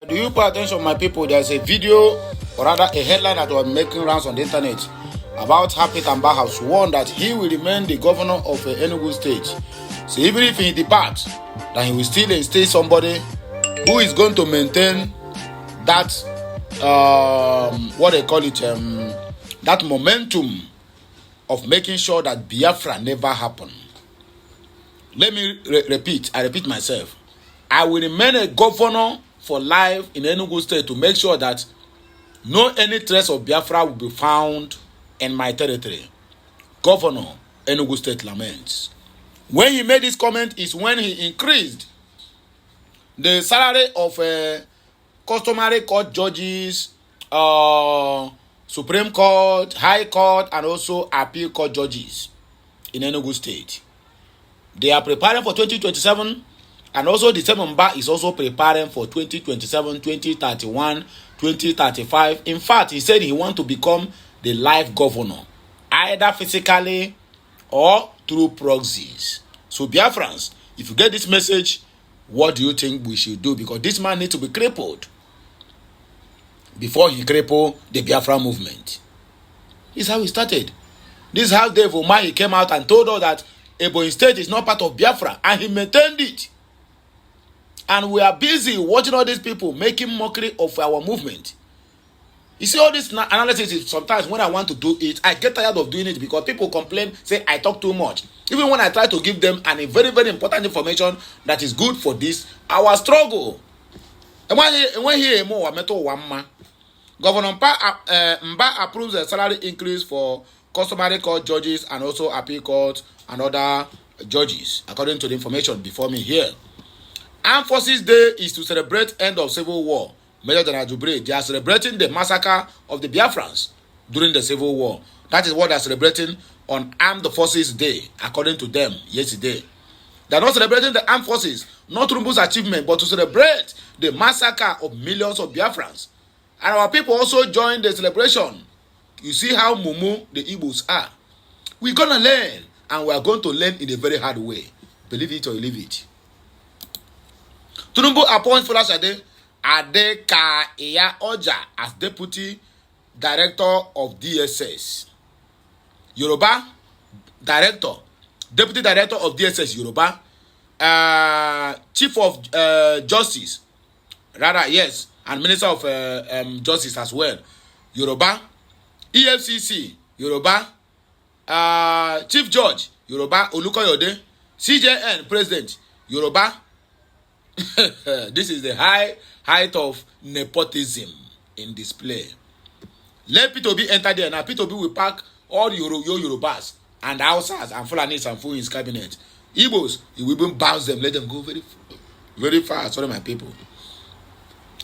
Do you pay attention, my people? There's a video, or rather a headline that was making rounds on the internet about how Peter Mba has sworn that he will remain the governor of Enugu State. So even if he departs, that he will still instill somebody who is going to maintain that, what they call it, that momentum of making sure that Biafra never happened. Let me repeat. I repeat myself. I will remain a governor for life in Enugu State to make sure that no any trace of Biafra will be found in my territory. Governor, Enugu State laments. When he made this comment is when he increased the salary of customary court judges, Supreme Court, High Court, and also Appeal Court judges in Enugu State. They are preparing for 2027, and also the Mba is also preparing for 2027, 2031, 2035. In fact, he said he wants to become the life governor, either physically or through proxies. So Biafrans, if you get this message, what do you think we should do? Because this man needs to be crippled before he cripple the Biafra movement. This is how he started. This is how Dave Umahi came out and told us that Ebonyi State is not part of Biafra, and he maintained it. And we are busy watching all these people making mockery of our movement. You see, all this analysis is sometimes when I want to do it, I get tired of doing it because people complain, say I talk too much. Even when I try to give them a very, very important information that is good for this, our struggle. And when he more Governor Mba approves a salary increase for customary court judges and also appeal court and other judges, according to the information before me here. Armed Forces Day is to celebrate end of Civil War. Major General Jubre, they are celebrating the massacre of the Biafrans during the Civil War. That is what they are celebrating on Armed Forces Day, according to them yesterday. They are not celebrating the armed forces, not Rumbu's achievement, but to celebrate the massacre of millions of Biafrans. And our people also joined the celebration. You see how mumu the Igbos are. We're going to learn, and we are going to learn in a very hard way. Believe it or leave it. Tinubu appoints Folashade Adeka Iya Oja as Deputy Director of DSS. Yoruba Director, Deputy Director of DSS Yoruba, Chief of Justice, rather yes, and Minister of Justice as well. Yoruba, EFCC Yoruba, Chief Judge Yoruba Olukoyode, CJN President Yoruba. This is the height of nepotism in display. Let P2B enter there. Now P2B will pack all your Yorubas and Hausas and Fulanis and Fumes in his cabinet. Igbos, he will even bounce them, let them go very, very fast. Sorry, my people.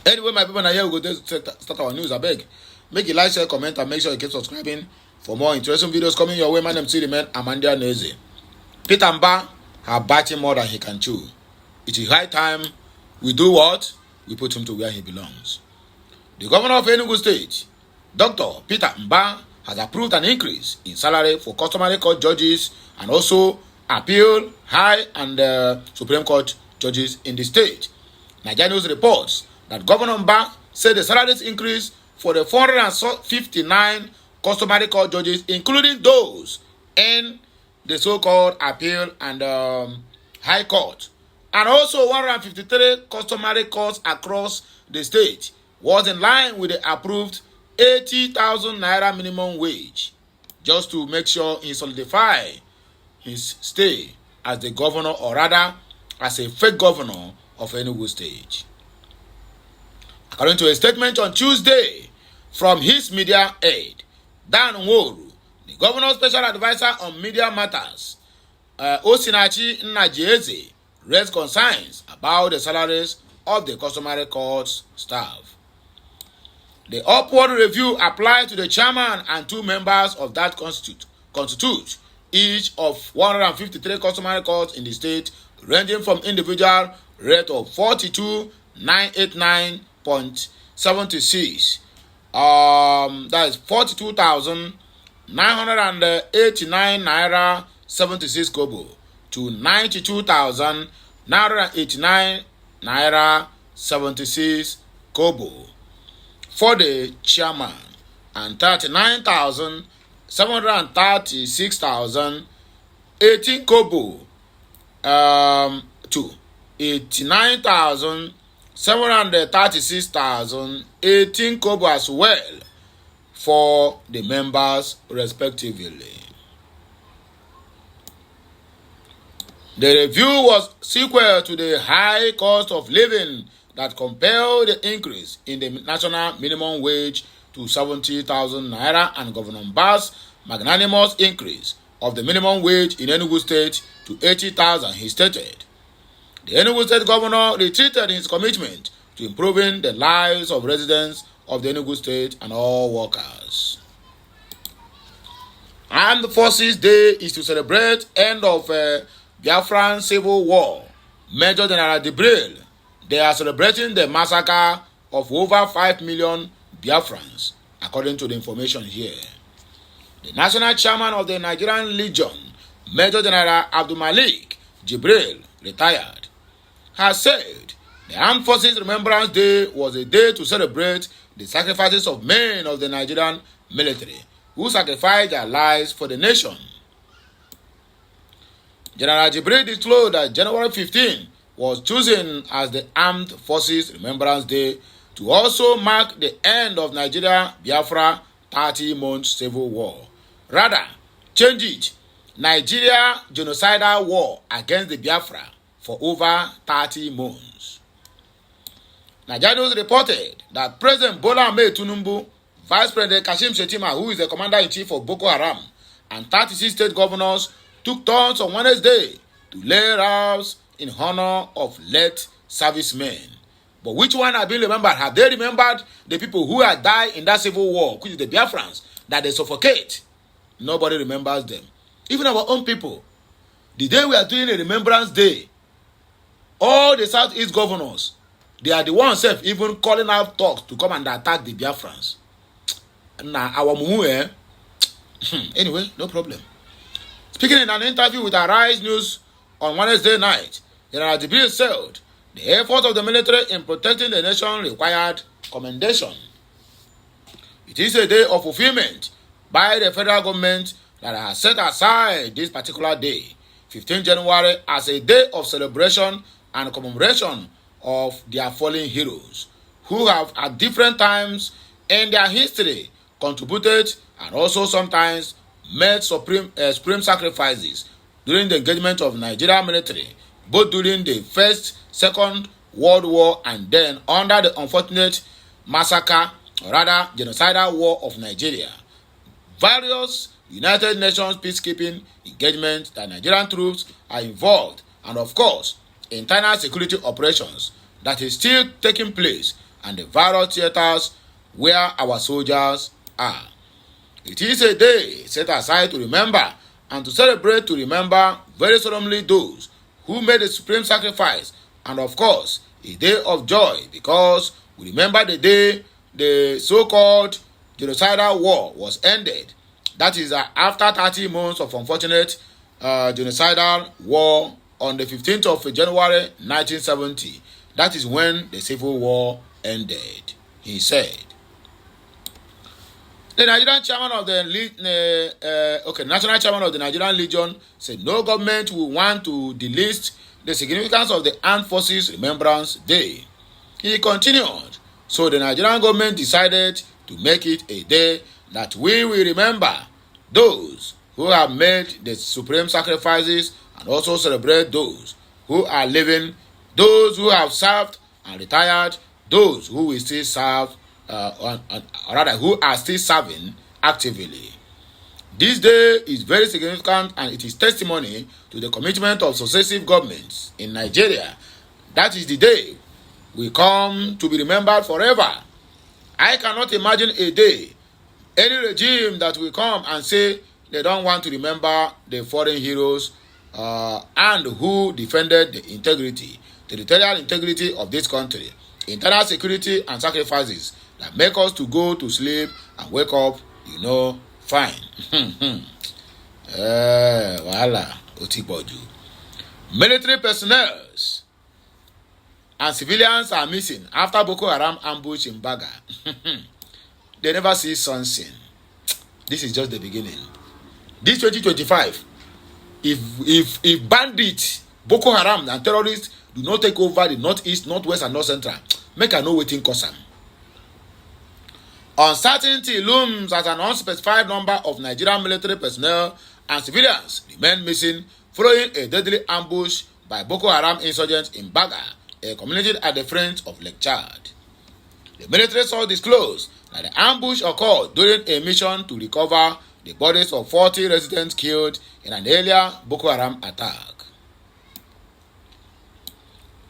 Anyway, my people, now here we go to start our news. I beg. Make a like, share, comment, and make sure you keep subscribing for more interesting videos coming your way. My name is Remain Amanda Neze. Peter Mba has biting more than he can chew. It is high time we do what? We put him to where he belongs. The governor of Enugu State, Dr. Peter Mba, has approved an increase in salary for customary court judges and also appeal, high, and Supreme Court judges in the state. Nigeria News reports that Governor Mba said the salaries increase for the 459 customary court judges, including those in the so-called appeal and high court, and also 153 customary courts across the state, was in line with the approved 80,000 naira minimum wage, just to make sure he solidify his stay as the governor, or rather as a fake governor of Enugu State. According to a statement on Tuesday from his media aide, Dan Nworu, the governor's special advisor on media matters, Osinachi Nnajieze, raised concerns about the salaries of the customary court staff. The upward review applied to the chairman and two members of that constitute each of 153 customary courts in the state, ranging from individual rate of 42,989.76, that is 42,989 naira 76 kobo, to 92,989 naira 76 kobo for the chairman and 39,736,018 kobo to 89,736,018 kobo as well for the members respectively. The review was sequel to the high cost of living that compelled the increase in the national minimum wage to 70,000 naira and Governor Mbah's magnanimous increase of the minimum wage in Enugu State to 80,000, he stated. The Enugu State Governor retreated his commitment to improving the lives of residents of the Enugu State and all workers. Armed Forces Day is to celebrate end of Biafran Civil War. Major General Jibril, they are celebrating the massacre of over 5 million Biafrans, according to the information here. The national chairman of the Nigerian Legion, Major General Abdul Malik Jibril, retired, has said the Armed Forces Remembrance Day was a day to celebrate the sacrifices of men of the Nigerian military who sacrificed their lives for the nation. General Jibril disclosed that January 15 was chosen as the Armed Forces Remembrance Day to also mark the end of Nigeria Biafra 30-month civil war. Rather, change it, Nigeria genocidal war against the Biafra for over 30 months. Nigerians reported that President Bola Ahmed Tinubu, Vice President Kashim Shettima, who is the Commander-in-Chief of Boko Haram, and 36 state governors took turns on Wednesday to lay rounds in honor of late servicemen. But which one have been remembered? Have they remembered the people who had died in that civil war, which is the Biafrans, that they suffocate? Nobody remembers them. Even our own people. The day we are doing a Remembrance Day, all the Southeast governors, they are the ones even calling out talks to come and attack the Biafrans. Now, our mumu, anyway, no problem. Speaking in an interview with Arise News on Wednesday night, General Jibril said the effort of the military in protecting the nation required commendation. It is a day of fulfillment by the federal government that has set aside this particular day, 15 January, as a day of celebration and commemoration of their fallen heroes, who have at different times in their history contributed and also sometimes made supreme sacrifices during the engagement of Nigerian military, both during the First, Second World War and then under the unfortunate massacre, or rather genocidal war of Nigeria. Various United Nations peacekeeping engagements that Nigerian troops are involved, and of course, internal security operations that is still taking place, and the various theaters where our soldiers are. It is a day set aside to remember and to celebrate, to remember very solemnly those who made the supreme sacrifice, and of course, a day of joy because we remember the day the so-called genocidal war was ended. That is after 30 months of unfortunate genocidal war on the 15th of January 1970. That is when the civil war ended, he said. The Nigerian chairman of the national chairman of the Nigerian Legion said no government will want to delist the significance of the Armed Forces Remembrance Day. He continued, so the Nigerian government decided to make it a day that we will remember those who have made the supreme sacrifices and also celebrate those who are living, those who have served and retired, those who will still serve, or rather who are still serving actively. This day is very significant and it is testimony to the commitment of successive governments in Nigeria. That is the day we come to be remembered forever. I cannot imagine a day, any regime that will come and say they don't want to remember the foreign heroes and who defended the integrity, territorial integrity of this country, internal security and sacrifices that make us to go to sleep and wake up, fine. Military personnel and civilians are missing after Boko Haram ambush in Baga. They never see sunshine. This is just the beginning. This 2025, if bandits, Boko Haram and terrorists do not take over the northeast, northwest, and north central, make I know wetin cause am. Uncertainty looms as an unspecified number of Nigerian military personnel and civilians remain missing following a deadly ambush by Boko Haram insurgents in Baga, a community at the fringe of Lake Chad. The military source disclosed that the ambush occurred during a mission to recover the bodies of 40 residents killed in an earlier Boko Haram attack.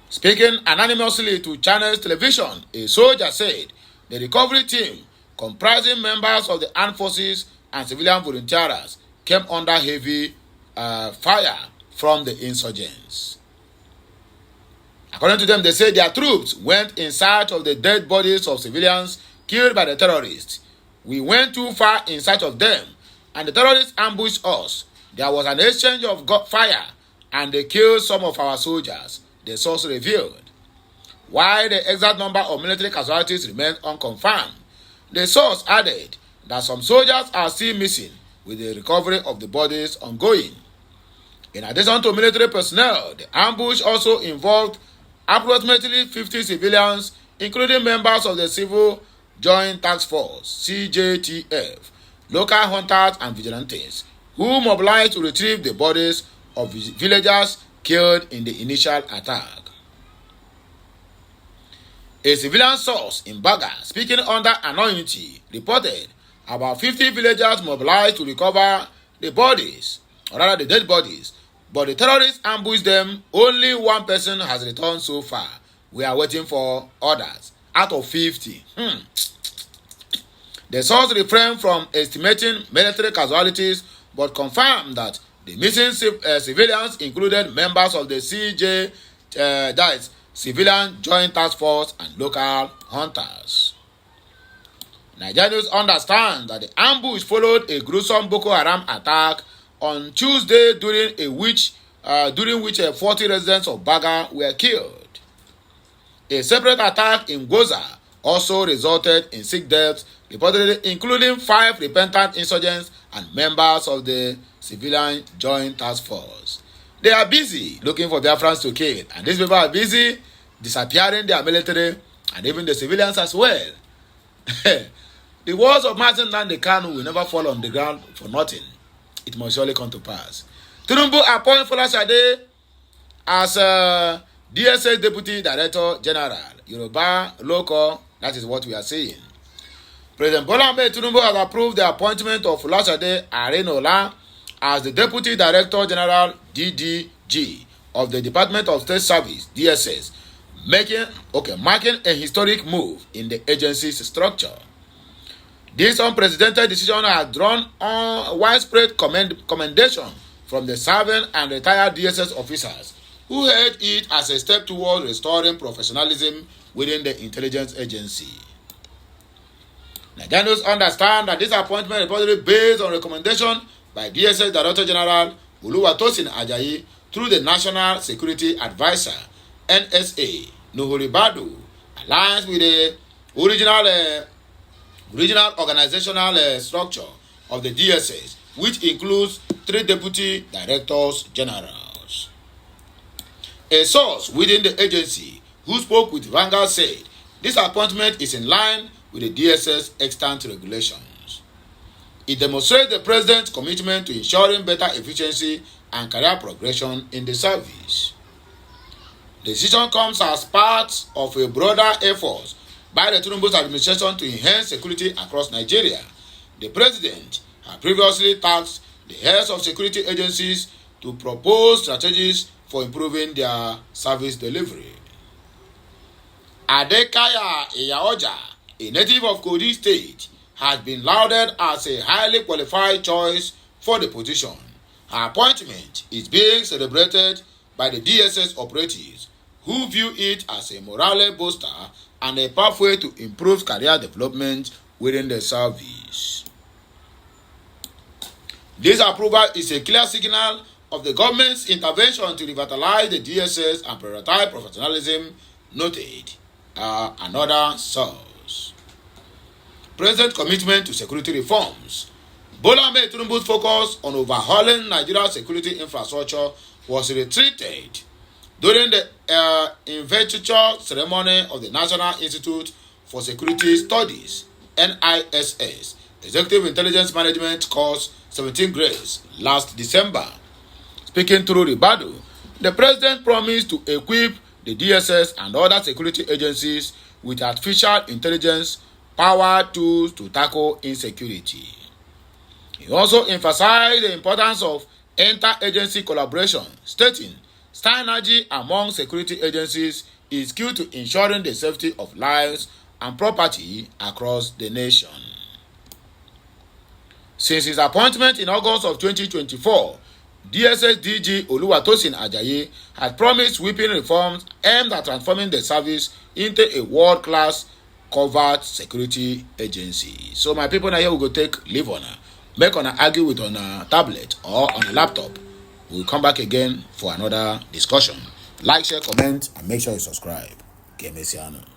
Speaking anonymously to Channels Television, a soldier said the recovery team, comprising members of the armed forces and civilian volunteers, came under heavy fire from the insurgents. According to them, they say their troops went in search of the dead bodies of civilians killed by the terrorists. We went too far in search of them, and the terrorists ambushed us. There was an exchange of fire, and they killed some of our soldiers, the source revealed. While the exact number of military casualties remains unconfirmed, the source added that some soldiers are still missing, with the recovery of the bodies ongoing. In addition to military personnel, the ambush also involved approximately 50 civilians, including members of the Civil Joint Task Force (CJTF), local hunters and vigilantes, who mobilized to retrieve the bodies of villagers killed in the initial attack. A civilian source in Baga, speaking under anonymity, reported about 50 villagers mobilized to recover the bodies, or rather the dead bodies, but the terrorists ambushed them. Only one person has returned so far. We are waiting for others out of 50. The source refrained from estimating military casualties, but confirmed that the missing civilians included members of the Civilian Joint Task Force and local hunters. Nigerians understand that the ambush followed a gruesome Boko Haram attack on Tuesday, during which 40 residents of Baga were killed. A separate attack in Goza also resulted in 6 deaths, reportedly including 5 repentant insurgents and members of the Civilian Joint Task Force. They are busy looking for Biafrans to kill, and these people are busy disappearing their military and even the civilians as well. The words of Martin Nnamdi Kanu will never fall on the ground for nothing. It must surely come to pass. Tinubu appointed Folashade as DSS Deputy Director General, Yoruba Local. That is what we are saying. President Bola Ahmed Tinubu has approved the appointment of Folashade Arenola as the Deputy Director General DDG of the Department of State Service (DSS), marking a historic move in the agency's structure. This unprecedented decision has drawn widespread commendation from the serving and retired DSS officers, who hailed it as a step towards restoring professionalism within the intelligence agency. Nigerians understand that this appointment is reportedly based on recommendation by DSS Director General Oluwatosin Ajayi through the National Security Advisor (NSA) Nuhu Ribadu, aligns with the original organizational structure of the DSS, which includes 3 deputy directors generals. A source within the agency who spoke with Vanguard said this appointment is in line with the DSS extant regulations. It demonstrates the president's commitment to ensuring better efficiency and career progression in the service. The decision comes as part of a broader effort by the Tinubu administration to enhance security across Nigeria. The president had previously tasked the heads of security agencies to propose strategies for improving their service delivery. Adekaya Iyaoja, a native of Kogi State, has been lauded as a highly qualified choice for the position. Her appointment is being celebrated by the DSS operatives, who view it as a morale booster and a pathway to improve career development within the service. This approval is a clear signal of the government's intervention to revitalize the DSS and prioritize professionalism noted another source. President commitment to security reforms. Bola Ahmed Tinubu's focus on overhauling Nigeria's security infrastructure was retreated during the investiture ceremony of the National Institute for Security Studies (NISS) Executive Intelligence Management course 17 grades last December. Speaking through Ribadu, the president promised to equip the DSS and other security agencies with artificial intelligence power tools to tackle insecurity. He also emphasized the importance of inter-agency collaboration, stating synergy among security agencies is key to ensuring the safety of lives and property across the nation. Since his appointment in August of 2024, DSS DG Oluwatosin Ajayi had promised sweeping reforms aimed at transforming the service into a world-class covert security agency. So my people, now here we go take leave on make on argue with on a tablet or on a laptop. We'll come back again for another discussion. Like, share, comment, and make sure you subscribe. Kemesiano.